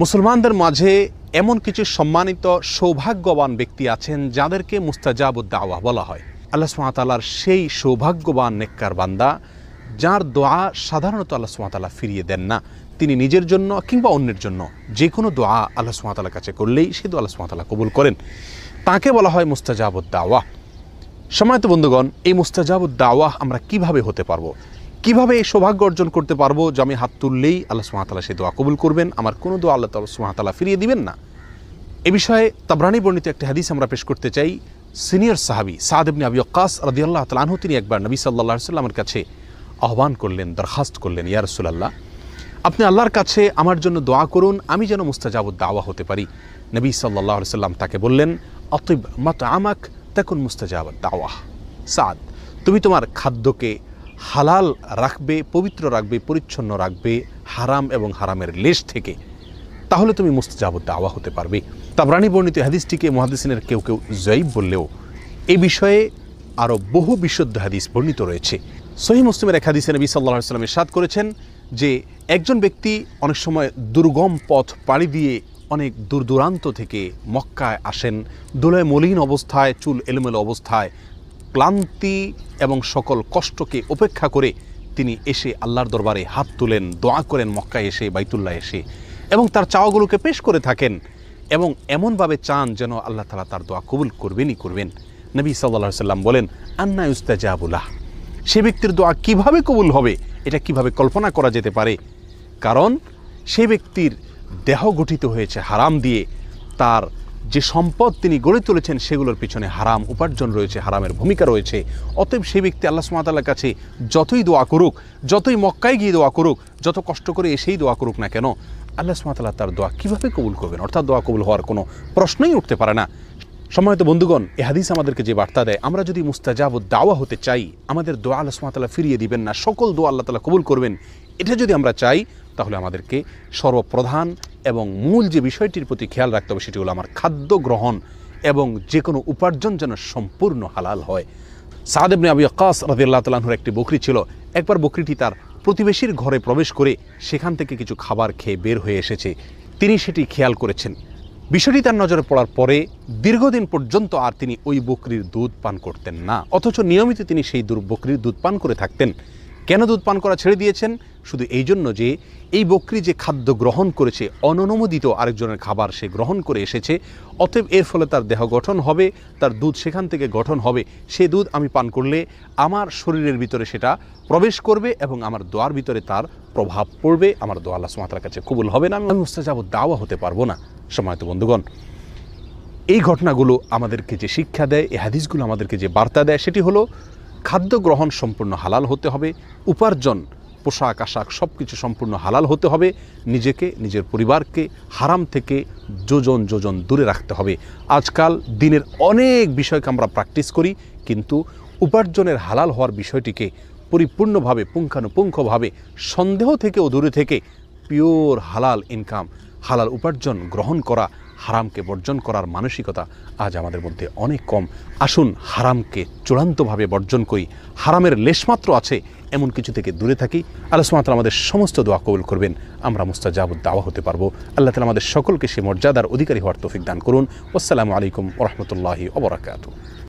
মুসলমানদের মাঝে এমন কিছু সম্মানিত সৌভাগ্যবান ব্যক্তি আছেন যাদেরকে মুস্তাজাবুদ দাওয়া বলা হয়। আল্লাহ সুবহানাহু ওয়া তাআলার সেই সৌভাগ্যবান নেককার বান্দা যার দোয়া সাধারণত আল্লাহ সুবহানাহু ওয়া তাআলা ফিরিয়ে দেন না। তিনি নিজের জন্য কিংবা অন্যের জন্য যে কোনো দোয়া আল্লাহ সুবহানাহু ওয়া তাআলার কাছে করলেই সেই দোয়া আল্লাহ সুবহানাহু ওয়া তাআলা কবুল করেন। তাকে বলা হয় মুস্তাজাবুদ দাওয়া। সম্মানিত বন্ধুগণ, এই মুস্তাজাবুদ দাওয়া আমরা কিভাবে হতে পারবো, কিভাবে এই সৌভাগ্য অর্জন করতে পারবো যে আমি হাত তুললেই আল্লাহ সুবহানাহু ওয়া তাআলা সেই দোয়া কবুল করবেন, আমার কোনো দোয়া আল্লাহ সুবহানাহু ওয়া তাআলা ফিরিয়ে দিবেন না। এ বিষয়ে তাবরানী বর্ণিত একটি হাদিস আমরা পেশ করতে চাই। সিনিয়র সাহাবী সাদ ইবনে আবি ওয়াক্কাস রাদিয়াল্লাহু তাআলা আনহু তিনি একবার নবী সাল্লাল্লাহু আলাইহি ওয়াসাল্লামের কাছে আহ্বান করলেন, দরখাস্ত করলেন, ইয়া রাসূলুল্লাহ, আপনি আল্লাহর কাছে আমার জন্য দোয়া করুন, আমি যেন মুস্তাজাবুদ দাওয়া হতে পারি। নবী সাল্লাল্লাহু আলাইহি ওয়াসাল্লাম তাকে বললেন, আতিব মাতআমাক তাকুন মুস্তাজাবুদ দাওয়া। সাদ, তুমি তোমার খাদ্যকে হালাল রাখবে, পবিত্র রাখবে, পরিচ্ছন্ন রাখবে হারাম এবং হারামের লেশ থেকে, তাহলে তুমি মুস্তাজাবুদ দাওয়া হতে পারবে। তাবরানী বর্ণিত হাদিসটিকে মুহাদ্দিসিনের কেউ কেউ যায়িফ বললেও এই বিষয়ে আরও বহু বিশুদ্ধ হাদিস বর্ণিত রয়েছে। সহিহ মুসলিমের এক হাদিসে নবী সাল্লাল্লাহু আলাইহি ওয়াসাল্লাম ইরশাদ করেছেন যে একজন ব্যক্তি অনেক সময় দুর্গম পথ পাড়ি দিয়ে অনেক দূর দূরান্ত থেকে মক্কায় আসেন, ধুলায় মলিন অবস্থায়, চুল এলোমেলো অবস্থায়, ক্লান্তি এবং সকল কষ্টকে উপেক্ষা করে তিনি এসে আল্লাহর দরবারে হাত তুলেন, দোয়া করেন মক্কায় এসে, বাইতুল্লাহ এসে, এবং তার চাওয়াগুলোকে পেশ করে থাকেন এবং এমনভাবে চান যেন আল্লাহ তাআলা তার দোয়া কবুল করবেনই করবেন। নবী সাল্লাল্লাহু আলাইহি ওয়াসাল্লাম বলেন, আন্না ইউস্তাজাবু লাহ, সে ব্যক্তির দোয়া কিভাবে কবুল হবে এটা কিভাবে কল্পনা করা যেতে পারে? কারণ সে ব্যক্তির দেহ গঠিত হয়েছে হারাম দিয়ে, তার যে সম্পদ তিনি গড়ে তুলেছেন সেগুলোর পিছনে হারাম উপার্জন রয়েছে, হারামের ভূমিকা রয়েছে। অতএব সেই ব্যক্তি আল্লাহ সুবহানাহু ওয়া তাআলার কাছে যতই দোয়া করুক, যতই মক্কায় গিয়ে দোয়া করুক, যত কষ্ট করে এসেই দোয়া করুক না কেন, আল্লাহ সুবহানাহু ওয়া তাআলা তার দোয়া কীভাবে কবুল করবেন? অর্থাৎ দোয়া কবুল হওয়ার কোনো প্রশ্নই উঠতে পারে না। সম্মানিত বন্ধুগণ, এই হাদিস আমাদেরকে যে বার্তা দেয়, আমরা যদি মুস্তাজাবুদ দাওয়া হতে চাই, আমাদের দোয়া আল্লাহ সুবহানাহু ওয়া তাআলা ফিরিয়ে দিবেন না, সকল দোয়া আল্লাহ তাআলা কবুল করবেন, এটা যদি আমরা চাই, তাহলে আমাদেরকে সর্বপ্রধান এবং মূল যে বিষয়টির প্রতি খেয়াল রাখতে হবে সেটি হলো আমার খাদ্য গ্রহণ এবং যে কোনো উপার্জন যেন সম্পূর্ণ হালাল হয়। সাদ ইবনে আবি ওয়াক্কাস রাদিয়াল্লাহু তাআলা আনহুর একটি বকরি ছিল। একবার বকরিটি তার প্রতিবেশীর ঘরে প্রবেশ করে সেখান থেকে কিছু খাবার খেয়ে বের হয়ে এসেছে। তিনি সেটি খেয়াল করেছেন। বিষয়টি তার নজরে পড়ার পরে দীর্ঘদিন পর্যন্ত আর তিনি ওই বকরির দুধ পান করতেন না, অথচ নিয়মিত তিনি সেই বকরির দুধ পান করে থাকতেন। কেন দুধ পান করা ছেড়ে দিয়েছেন? শুধু এই জন্য যে এই বকরি যে খাদ্য গ্রহণ করেছে, অননুমোদিত আরেকজনের খাবার সে গ্রহণ করে এসেছে, অতএব এর ফলে তার দেহ গঠন হবে, তার দুধ সেখান থেকে গঠন হবে, সে দুধ আমি পান করলে আমার শরীরের ভিতরে সেটা প্রবেশ করবে এবং আমার দোয়ার ভিতরে তার প্রভাব পড়বে, আমার দোয়া আল্লাহ সুবহানাহু ওয়া তাআলার কাছে কবুল হবে না, আমি মুস্তাজাবুদ দাওয়া হতে পারবো না। সম্মানিত বন্ধুগণ, এই ঘটনাগুলো আমাদেরকে যে শিক্ষা দেয়, এই হাদিসগুলো আমাদেরকে যে বার্তা দেয়, সেটি হলো খাদ্য গ্রহণ সম্পূর্ণ হালাল হতে হবে, উপার্জন, পোশাক আশাক সব কিছু সম্পূর্ণ হালাল হতে হবে, নিজেকে, নিজের পরিবারকে হারাম থেকে যোজন যোজন দূরে রাখতে হবে। আজকাল দিনের অনেক বিষয়কে আমরা প্র্যাকটিস করি, কিন্তু উপার্জনের হালাল হওয়ার বিষয়টিকে পরিপূর্ণভাবে, পুঙ্খানুপুঙ্খভাবে, সন্দেহ থেকেও দূরে থেকে পিওর হালাল ইনকাম, হালাল উপার্জন গ্রহণ করা, হারামকে বর্জন করার মানসিকতা আজ আমাদের মধ্যে অনেক কম। আসুন হারামকে চূড়ান্তভাবে বর্জন করি, হারামের লেশমাত্র আছে এমন কিছু থেকে দূরে থাকি। আল্লাহ সুবহানাহু ওয়া তাআলা আমাদের সমস্ত দোয়া কবুল করবেন, আমরা মুস্তাজাবুদ দাওয়া হতে পারবো। আল্লাহ তাআলা আমাদের সকলকে সে মর্যাদার অধিকারী হওয়ার তৌফিক দান করুন। আসসালামু আলাইকুম ওয়া রাহমাতুল্লাহি ওয়া বারাকাতুহু।